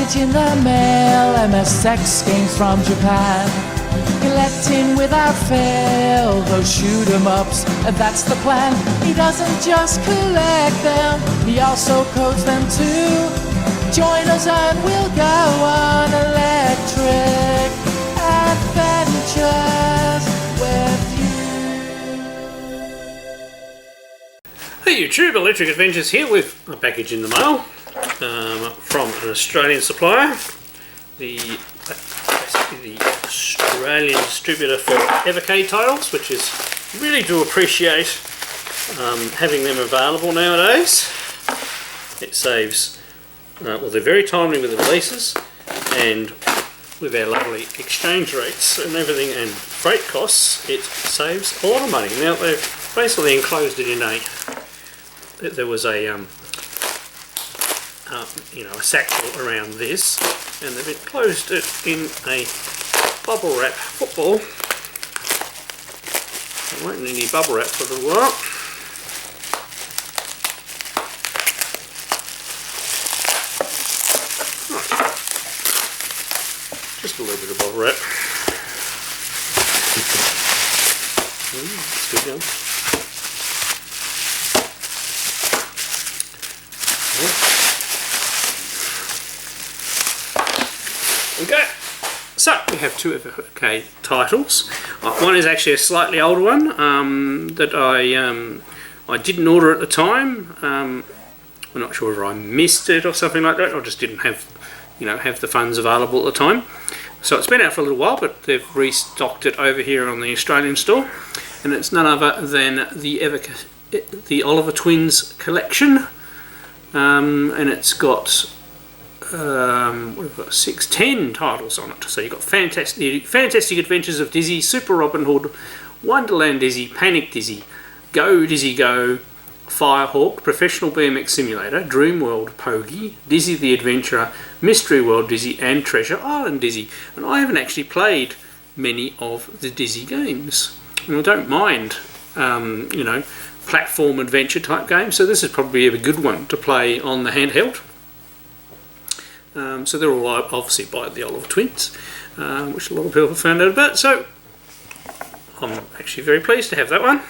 package in the mail, MSX games from Japan. Collecting without fail those shoot 'em ups, and that's the plan. He doesn't just collect them, he also codes them too. Join us and we'll go on electric adventures with you. Hey YouTube, Electric Adventures here with a package in the mail from an Australian supplier, basically the Australian distributor for Evercade titles, which is really do appreciate having them available nowadays. It saves, well, they're very timely with the releases, and with our lovely exchange rates and everything and freight costs, it saves a lot of money. Now they've basically enclosed it in there was a a satchel around this, and they've enclosed it in a bubble wrap football. I won't need any bubble wrap for a little while. Just a little bit of bubble wrap. That's good going. Okay, so we have two Evercade titles. One is actually a slightly older one that I didn't order at the time. I'm not sure if I missed it or something like that, or just didn't have have the funds available at the time. So it's been out for a little while, but they've restocked it over here on the Australian store, and it's none other than the Oliver Twins collection, and it's got. We've got 10 titles on it. So you've got Fantastic Adventures of Dizzy, Super Robin Hood, Wonderland Dizzy, Panic Dizzy, Go Dizzy Go, Firehawk, Professional BMX Simulator, Dream World Pogie, Dizzy the Adventurer, Mystery World Dizzy, and Treasure Island Dizzy. And I haven't actually played many of the Dizzy games, and I don't mind platform adventure type games, so this is probably a good one to play on the handheld. So they're all obviously by the Oliver Twins, which a lot of people have found out about, so I'm actually very pleased to have that one.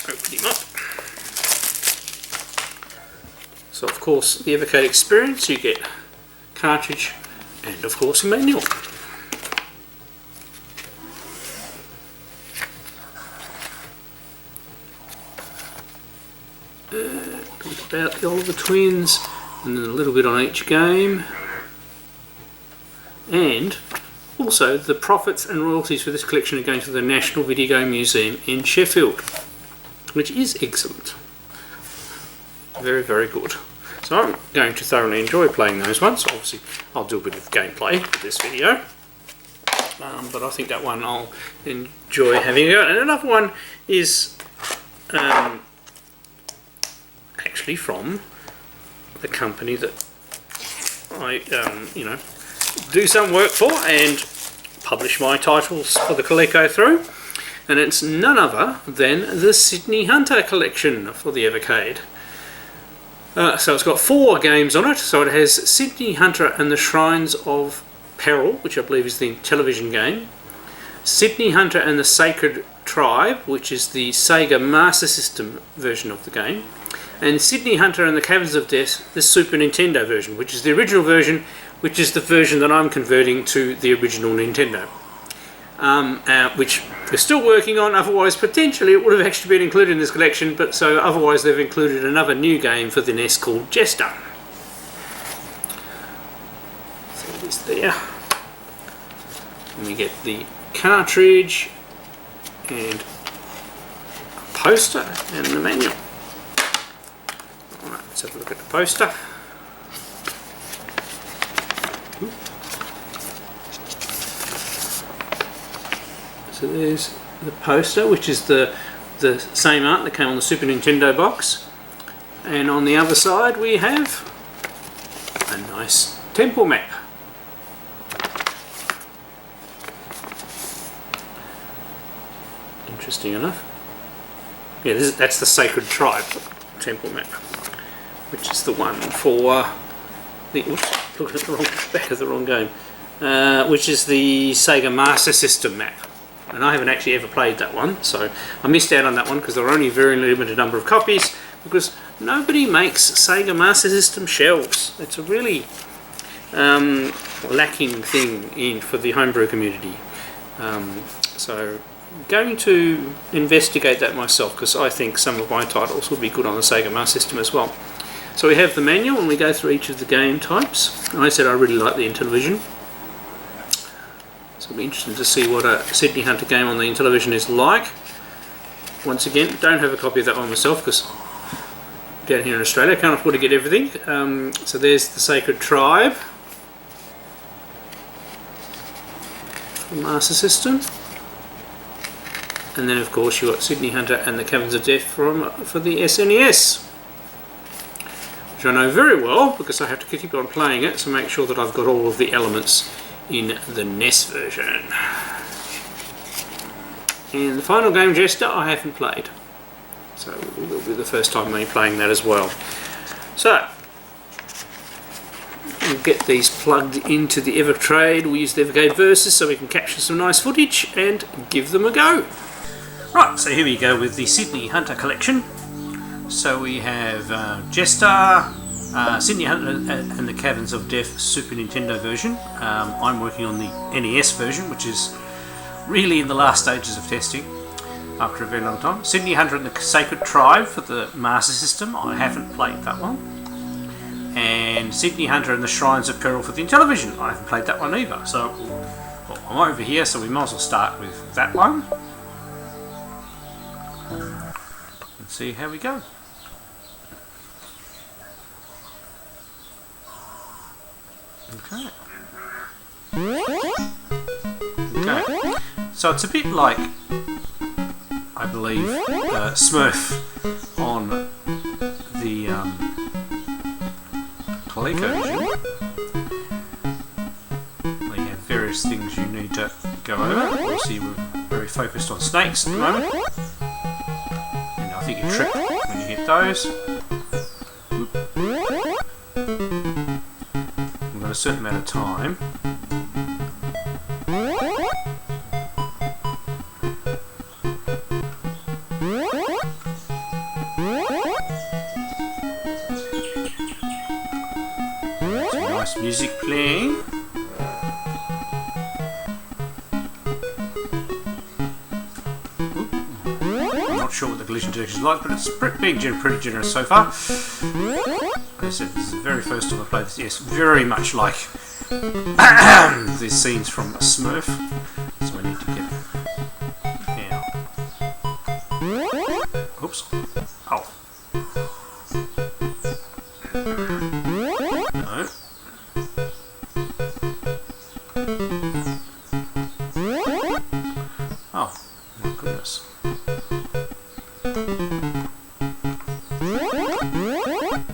Open him up. So of course the Evercade experience, you get cartridge and of course a manual. About the Oliver Twins, and then a little bit on each game, and also the profits and royalties for this collection are going to the National Video Game Museum in Sheffield, which is excellent. Very, very good. So I'm going to thoroughly enjoy playing those ones. Obviously I'll do a bit of gameplay with this video, but I think that one I'll enjoy having a go. And another one is actually from the company that I do some work for and publish my titles for the Coleco through, and it's none other than the Sydney Hunter collection for the Evercade. So it's got 4 games on it. So it has Sydney Hunter and the Shrines of Peril, which I believe is the television game, Sydney Hunter and the Sacred Tribe, which is the Sega Master System version of the game, and Sydney Hunter and the Caverns of Death, the Super Nintendo version, which is the original version, which is the version that I'm converting to the original Nintendo, which they're still working on. Otherwise, potentially it would have actually been included in this collection, but so otherwise they've included another new game for the NES called Jester. So it is there. And we get the cartridge and a poster and the manual. Alright, let's have a look at the poster. So there's the poster, which is the same art that came on the Super Nintendo box, and on the other side we have a nice temple map. Interesting enough. Yeah, that's the Sacred Tribe temple map, which is the one for the looking at the wrong back of the wrong game, which is the Sega Master System map. And I haven't actually ever played that one, so I missed out on that one because there were only a very limited number of copies, because nobody makes Sega Master System shells. It's a really lacking thing for the homebrew community. So I'm going to investigate that myself, because I think some of my titles would be good on the Sega Master System as well. So we have the manual and we go through each of the game types. And I said I really like the Intellivision. So it'll be interesting to see what a Sydney Hunter game on the Intellivision is like. Once again, don't have a copy of that one myself because down here in Australia I can't afford to get everything. So there's the Sacred Tribe, the Master System. And then of course you've got Sydney Hunter and the Caverns of Death for the SNES. Which I know very well because I have to keep on playing it to make sure that I've got all of the elements in the NES version. And the final game, Jester, I haven't played, so it will be the first time me playing that as well. So we'll get these plugged into the Evercade. We'll use the Evercade Versus so we can capture some nice footage and give them a go. Right, so here we go with the Sydney Hunter collection. So we have Jester, Sydney Hunter and the Caverns of Death Super Nintendo version. I'm working on the NES version, which is really in the last stages of testing after a very long time. Sydney Hunter and the Sacred Tribe for the Master System. I haven't played that one. And Sydney Hunter and the Shrines of Peril for the Intellivision. I haven't played that one either. So well, I'm over here, so we might as well start with that one and see how we go. Okay. So it's a bit like, I believe, Smurf on the ColecoVision. Where you have various things you need to go over. Obviously we're very focused on snakes at the moment. And I think you trip when you hit those. We've got a certain amount of time. Some nice music playing. I'm not sure what the collision detection is like, but it's being pretty generous so far. Like I said, this is the very first time I played this. Yes, very much like these scenes from Smurf. So I need to get now. Oops. Oh. No. Oh, my goodness.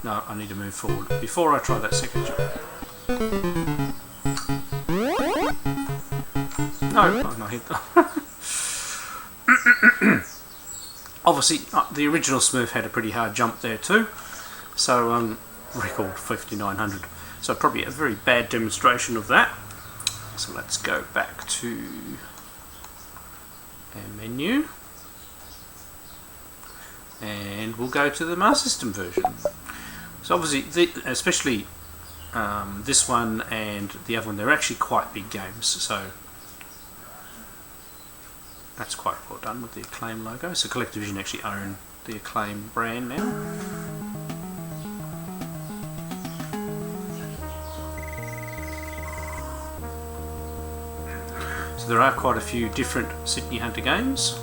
No, I need to move forward before I try that second jump. No, I've not hit that. Obviously, the original Smurf had a pretty hard jump there too. So, record 5900. So probably a very bad demonstration of that. So let's go back to our menu. And we'll go to the Master System version. So obviously, especially this one and the other one, they're actually quite big games. So that's quite well done with the Acclaim logo. So ColecoVision actually own the Acclaim brand now. So there are quite a few different Sydney Hunter games.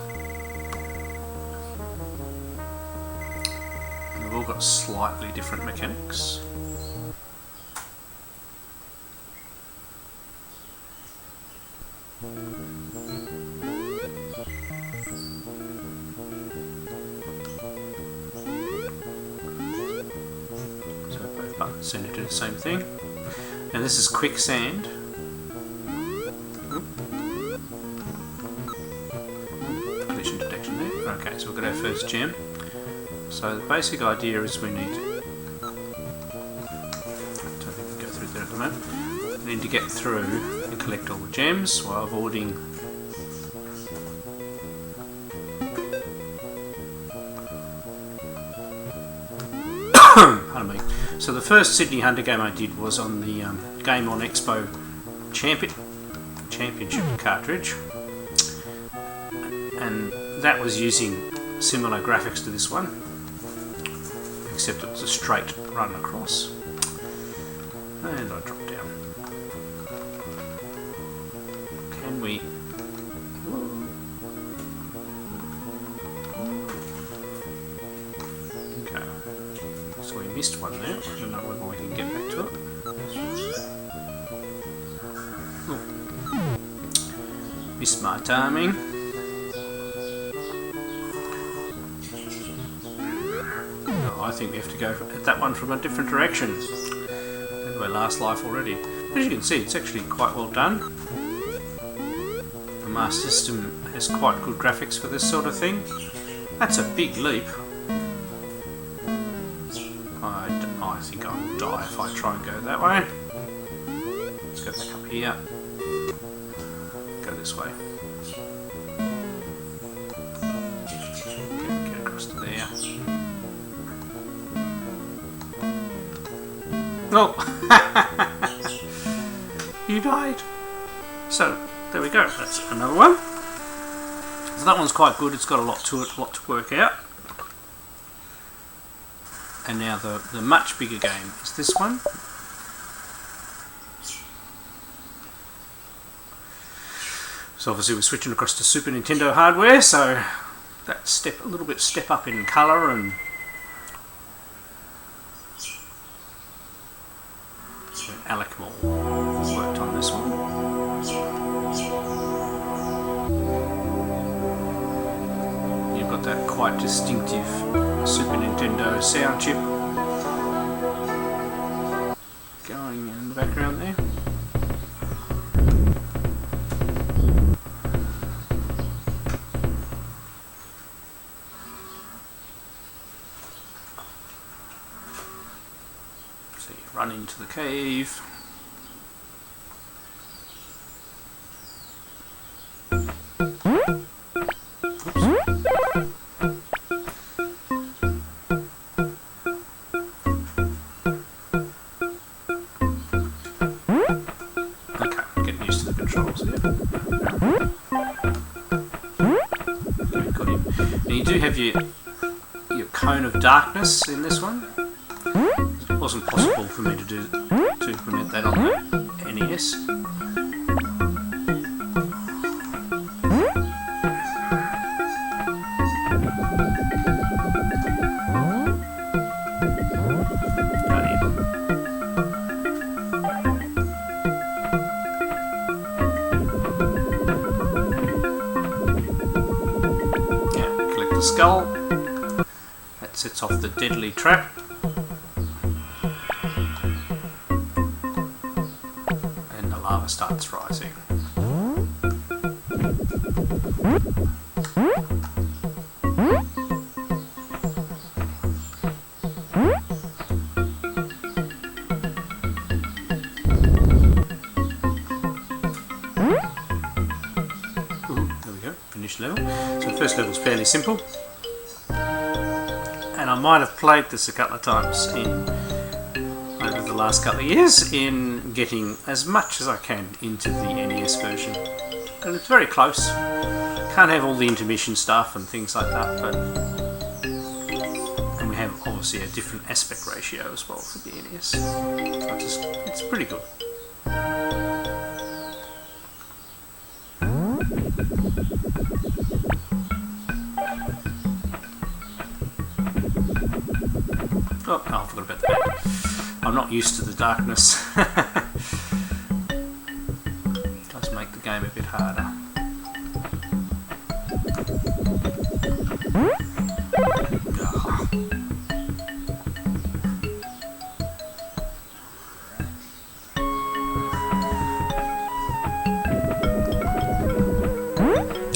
And they've all got slightly different mechanics. So both buttons seem to do the same thing. And this is Quicksand. Collision detection there. Okay, so we've got our first gem. So the basic idea is we need need to get through and collect all the gems while avoiding pardon me. So the first Sydney Hunter game I did was on the Game On Expo Championship cartridge, and that was using similar graphics to this one, except it was a straight run across. And I drop down. Can we? Okay. So we missed one there. I don't know whether we can get back to it. Oh. Missed my timing. No, I think we have to go at that one from a different direction. My last life already. As you can see, it's actually quite well done. The Master System has quite good graphics for this sort of thing. That's a big leap. I think I'll die if I try and go that way. Let's go back up here. Go this way. Get across to there. Oh! You died! So, there we go. That's another one. So that one's quite good. It's got a lot to it, a lot to work out. And now the much bigger game is this one. So obviously we're switching across to Super Nintendo hardware, so that a little bit step up in colour and Alec Moore worked on this one. You've got that quite distinctive Super Nintendo sound chip going in the background there. So you run into the cave. Your cone of darkness in this one. It wasn't possible for me to implement that on the NES. Skull. That sets off the deadly trap. And the lava starts rising. There we go, finished level. So the first level is fairly simple. And I might have played this a couple of times over the last couple of years in getting as much as I can into the NES version. And it's very close. Can't have all the intermission stuff and things like that, but and we have obviously a different aspect ratio as well for the NES. So it's pretty good. Oh, I forgot about that. I'm not used to the darkness. It does make the game a bit harder.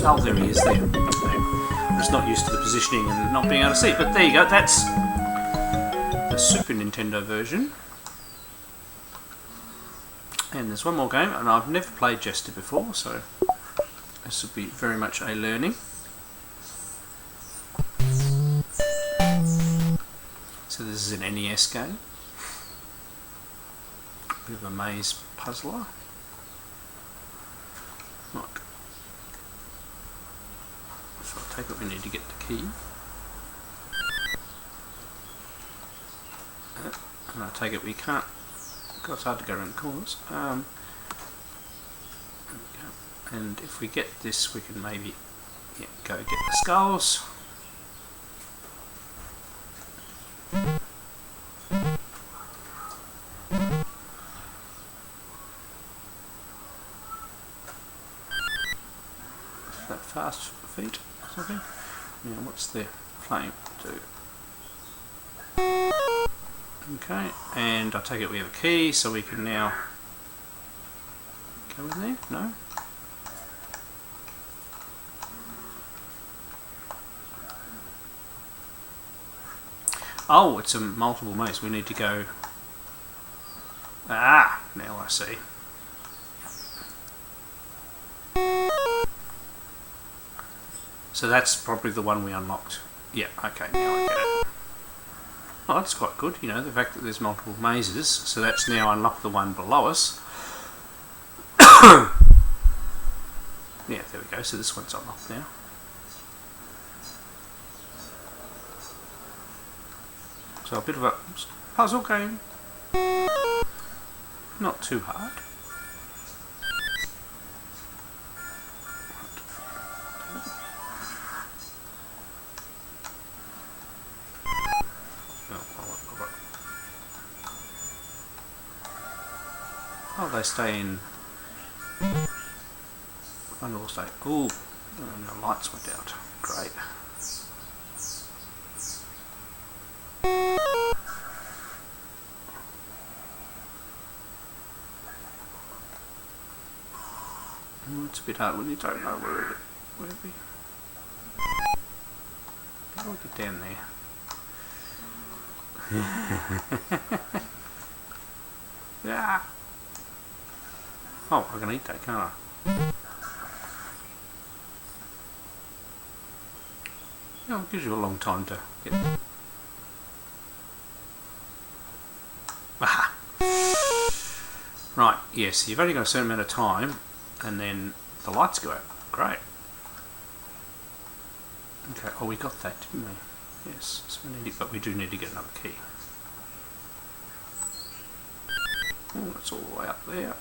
Oh, there he is there. I'm just not used to the positioning and not being able to see. But there you go, that's the Super Nintendo version. And there's one more game, and I've never played Jester before, so this will be very much a learning. So this is an NES game. A bit of a maze puzzler. Right. So I take it we need to get the key. And I take it we can't. God, it's hard to go around the corners. There we go. And if we get this, we can maybe go get the skulls. That fast feet or something. Now, what's the flame do? Okay, and I take it we have a key, so we can now go in there? No? Oh, it's a multiple maze. We need to go... Ah, now I see. So that's probably the one we unlocked. Yeah, okay, now I get it. Oh, that's quite good, you know, the fact that there's multiple mazes. So that's now unlocked the one below us. Yeah, there we go. So this one's unlocked now. So a bit of a puzzle game. Not too hard. Oh, they stay in. One will stay. Ooh, and the lights went out. Great. It's a bit hard when you don't know where we. How do we get down there? Yeah. Oh, I can eat that, can't I? Yeah, it gives you a long time to get. Aha! Right, yes, you've only got a certain amount of time, and then the lights go out. Great. Okay, oh, we got that, didn't we? Yes, so we need it, but we do need to get another key. Oh, that's all the way up there.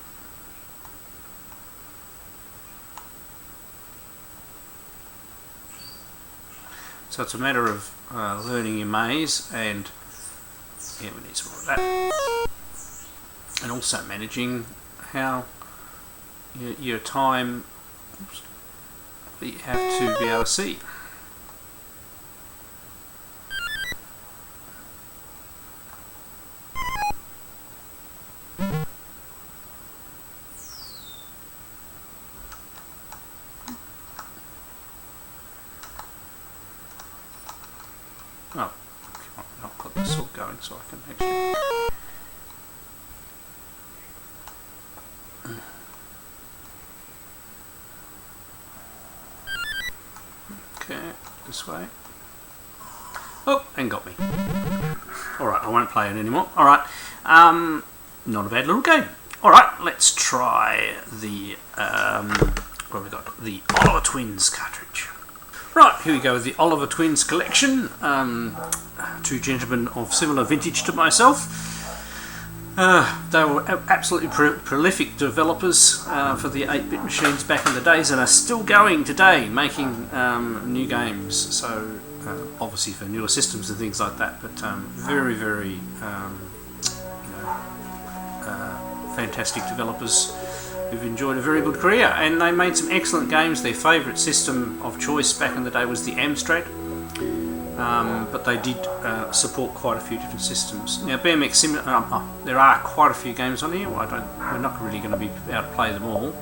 So it's a matter of learning your maze, and yeah, we need some more of that, and also managing how your time that you have to be able to see. Oh, come on, I've got this all going so I can actually... Okay, this way. Oh, and got me. Alright, I won't play it anymore. Alright, not a bad little game. Alright, let's try the, what have we got? The Oliver Twins cartridge. Right, here we go with the Oliver Twins collection. Two gentlemen of similar vintage to myself. They were absolutely prolific developers for the 8-bit machines back in the days, and are still going today, making new games. So obviously for newer systems and things like that, but very, very fantastic developers who've enjoyed a very good career, and they made some excellent games. Their favourite system of choice back in the day was the Amstrad, but they did support quite a few different systems. Now BMX there are quite a few games on here. We're not really going to be able to play them all.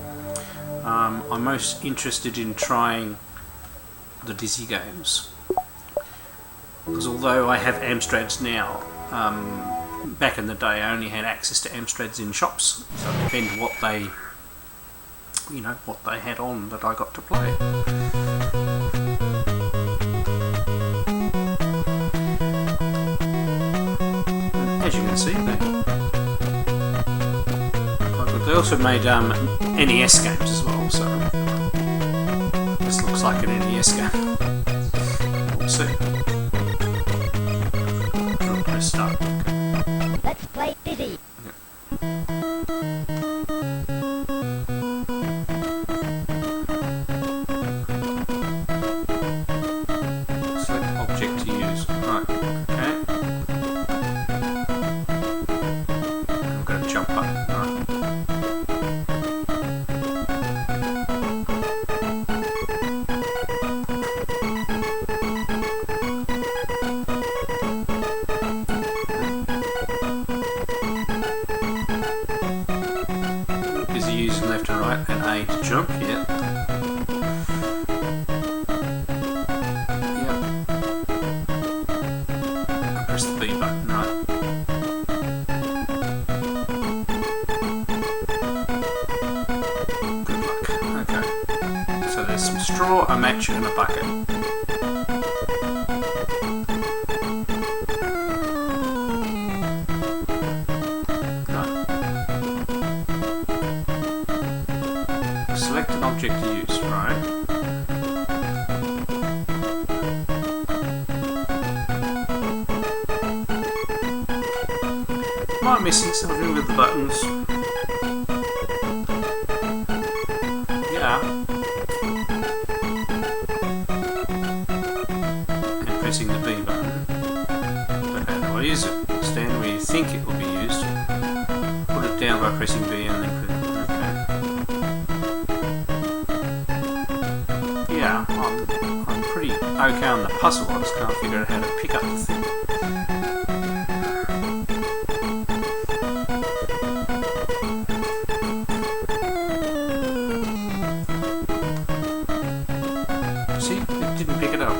I'm most interested in trying the Dizzy games, because although I have Amstrads now, back in the day I only had access to Amstrads in shops, so it depended what they, what they had on that I got to play. As you can see, they also made NES games as well, so this looks like an NES game. We'll see. Press start. Let's play Diddy. Select object to use. Right, okay. I'm going to jump up. Right. Busy using left and right and A to jump, yeah. Yep. And press the B button, right. Good luck. Okay. So there's some straw, a match and a bucket. Select an object to use, right? Am I missing something with the buttons? Yeah. And pressing the B button. But how do I use it? Stand where you think it will be used. Put it down by pressing B and then press. Yeah, I'm pretty okay on the puzzle. I just can't figure out how to pick up the thing. See, it didn't pick it up.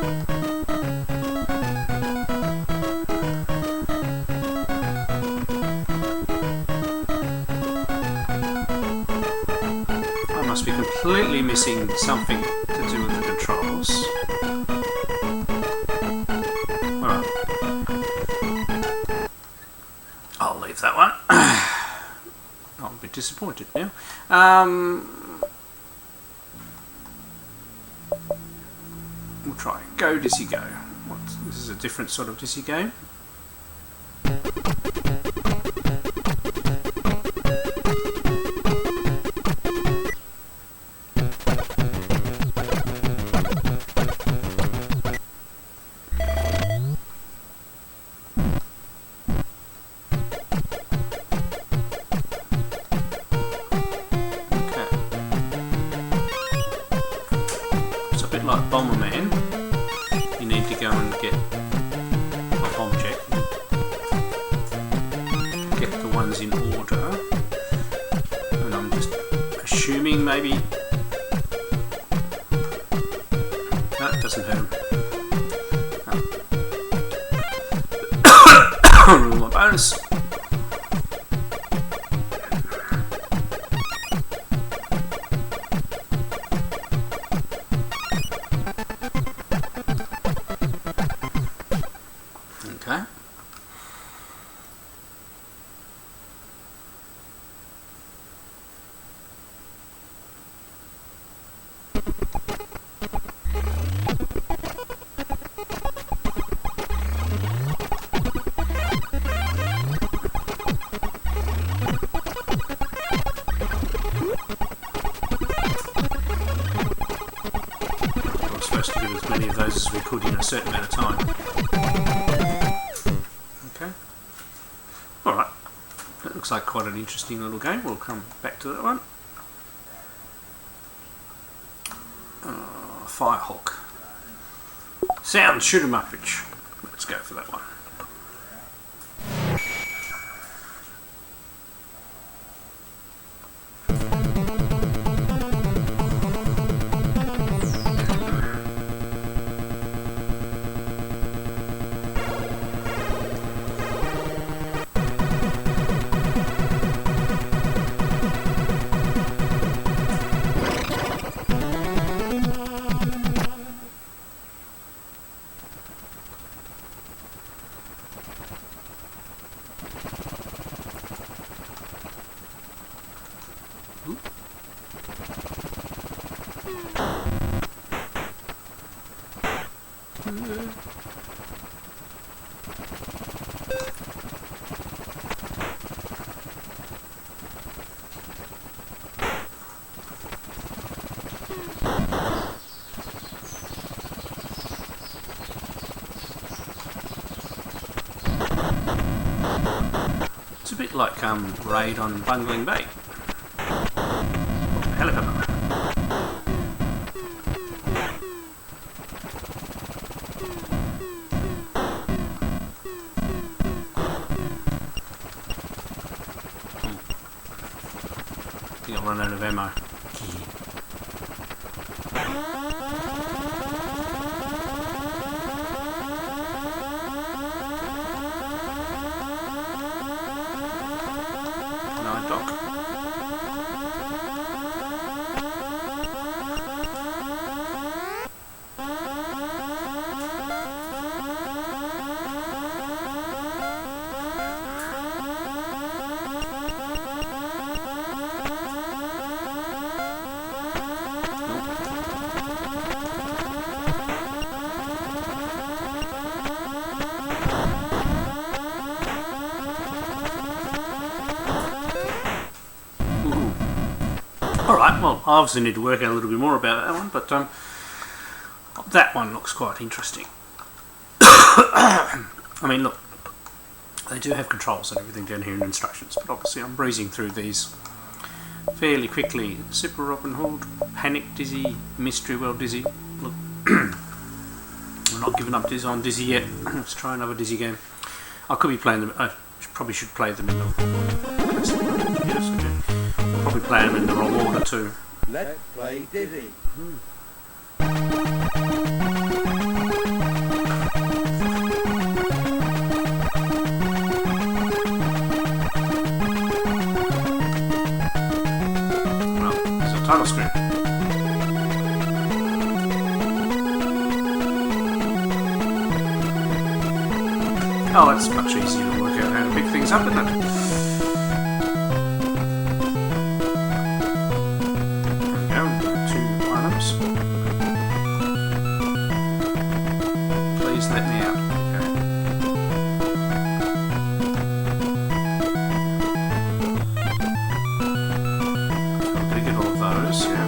I must be completely missing something to do with the controls. Alright. I'll leave that one. I'm a bit disappointed now. We'll try Go Dizzy Go. This is a different sort of Dizzy game. Like Bomberman, you need to go and get a object, get the ones in order, and I'm just assuming maybe that doesn't hurt him. Roll my bonus. Okay. We're supposed to get as many of those as we could in a certain amount of time. Okay. Alright. That looks like quite an interesting little game. We'll come back to that one. Firehawk. Sound shoot 'em upage. Let's go for that one. It's a bit like Raid on Bungling Bay. Helicopter. I think I'll run out of ammo. No, Doc. Alright, well, I obviously need to work out a little bit more about that one, but that one looks quite interesting. I mean, look, they do have controls and everything down here in instructions, but obviously I'm breezing through these fairly quickly. Super Robin Hood, Panic Dizzy, Mystery World Dizzy. Look, I'm not giving up on Dizzy yet. Let's try another Dizzy game. I could be playing them. I probably should play them in the. Yes, okay. I'll probably play them in the wrong order too. Let's play Dizzy. Well, there's a title screen. Oh, that's much easier to work out how to pick things up, isn't it? There we go, 2 items. Please let me out. Okay. I'm going to get all of those, yeah.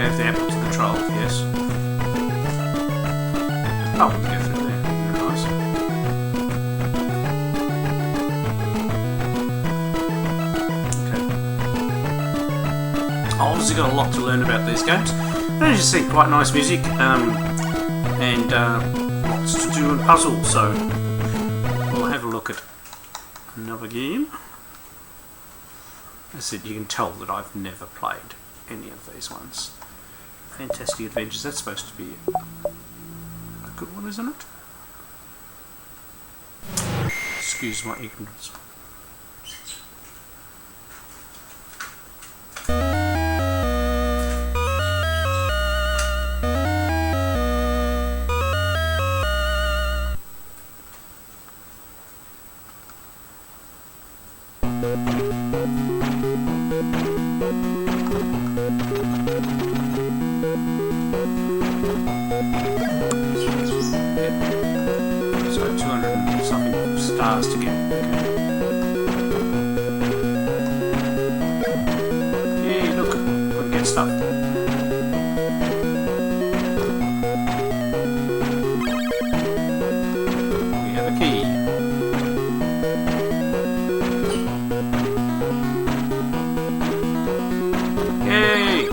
The apple to the troll, yes. Oh, we can go through there. Very nice. Okay. I've obviously got a lot to learn about these games. As you see, quite nice music, and lots to do and puzzle, so we'll have a look at another game. As I said, you can tell that I've never played any of these ones. Fantastic Adventures, that's supposed to be a good one, isn't it? Excuse my ignorance. So 200 and something stars to get. Okay. Yay, look, we can get stuff. We have a key. Yay!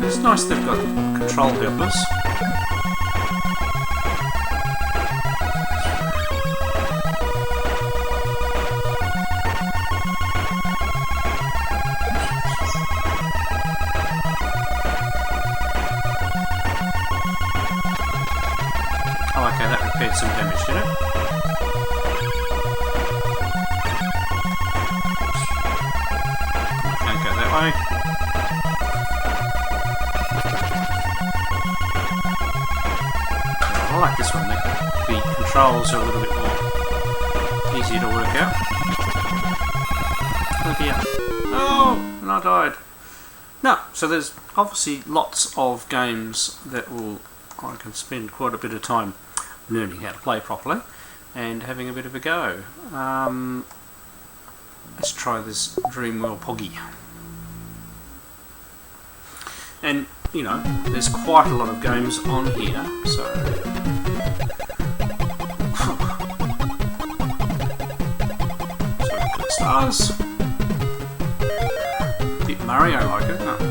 It's nice they've got control helpers. Oh, okay, that repaired some damage, did it? Can't go that way. I like this one. The controls are a little bit more easier to work out. Oh dear. Oh, and I died. No, so there's obviously lots of games that I can spend quite a bit of time learning how to play properly and having a bit of a go. Let's try this Dreamworld Poggy. And, you know, there's quite a lot of games on here, so... So, stars. Bit Mario-like, isn't it?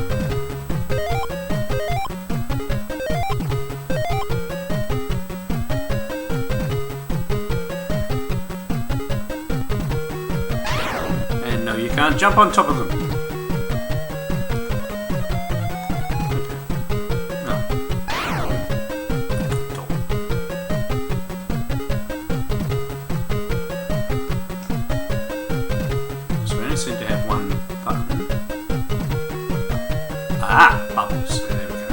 Can't jump on top of them. No. So we only seem to have one button. Ah, bubbles. There we go.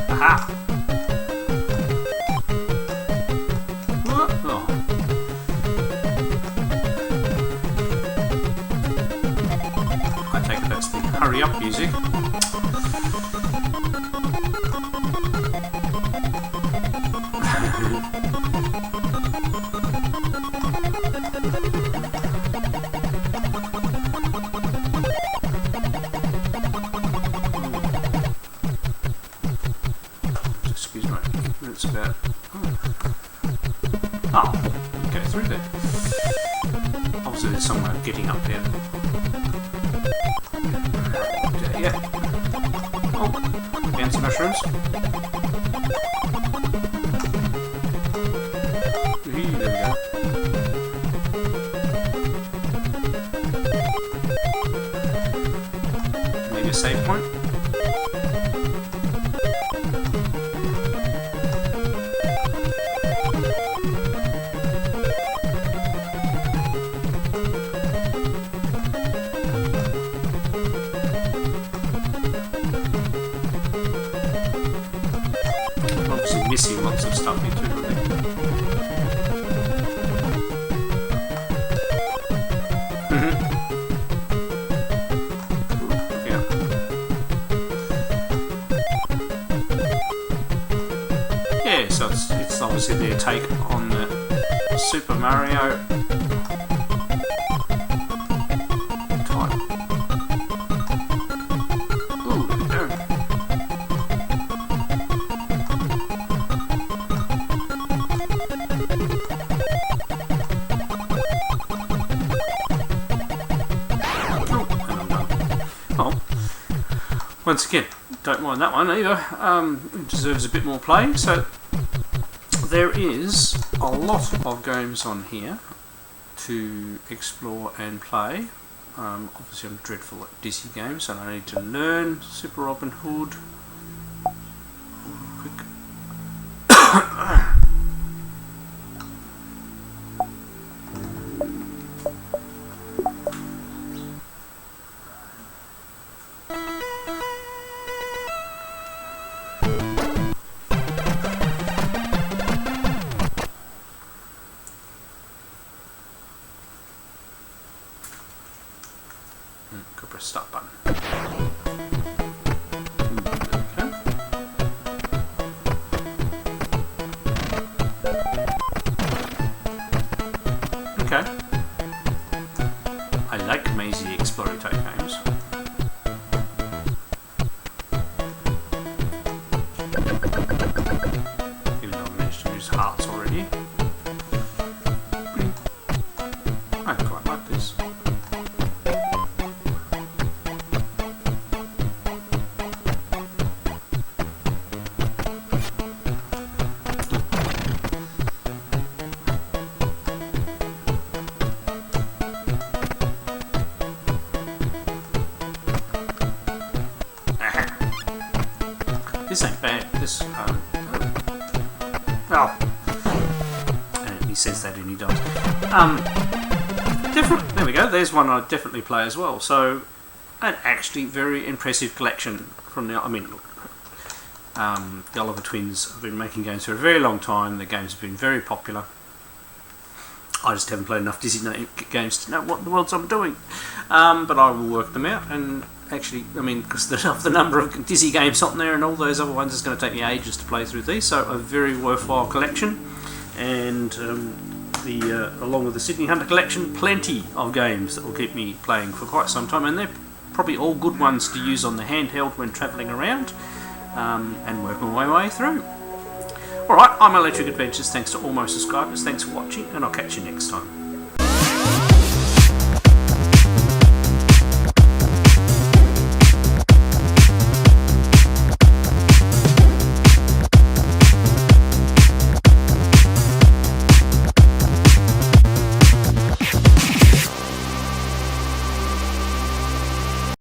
Aha. Hurry up music. Excuse me. It's about. Oh, go through there. Obviously, there's someone getting up there. Yeah. Oh, fancy mushrooms. There we go. Maybe a save point. Missing lots of stuff into it, really. Yeah. Yeah, so it's obviously their take on the Super Mario type. Ooh, there we go. Once again, don't mind that one either. It deserves a bit more play. So there is a lot of games on here to explore and play. Obviously I'm dreadful at Disney games and I need to learn Super Robin Hood. Quick. Go press start button. Okay. I like mazy explorer type games. Even though I managed to use hearts already. I quite like this. this ain't bad. This, oh, and he says that and he does. Definitely, there we go. There's one I'd definitely play as well. So, an actually very impressive collection from the. I mean, look, the Oliver Twins have been making games for a very long time. The games have been very popular. I just haven't played enough Disney games to know what in the world I'm doing. But I will work them out. And actually, I mean, because of the number of Disney games on there and all those other ones, it's going to take me ages to play through these. So a very worthwhile collection. And along with the Sydney Hunter collection, plenty of games that will keep me playing for quite some time. And they're probably all good ones to use on the handheld when travelling around and work my way through. Alright, I'm Electric Adventures. Thanks to all my subscribers. Thanks for watching, and I'll catch you next time.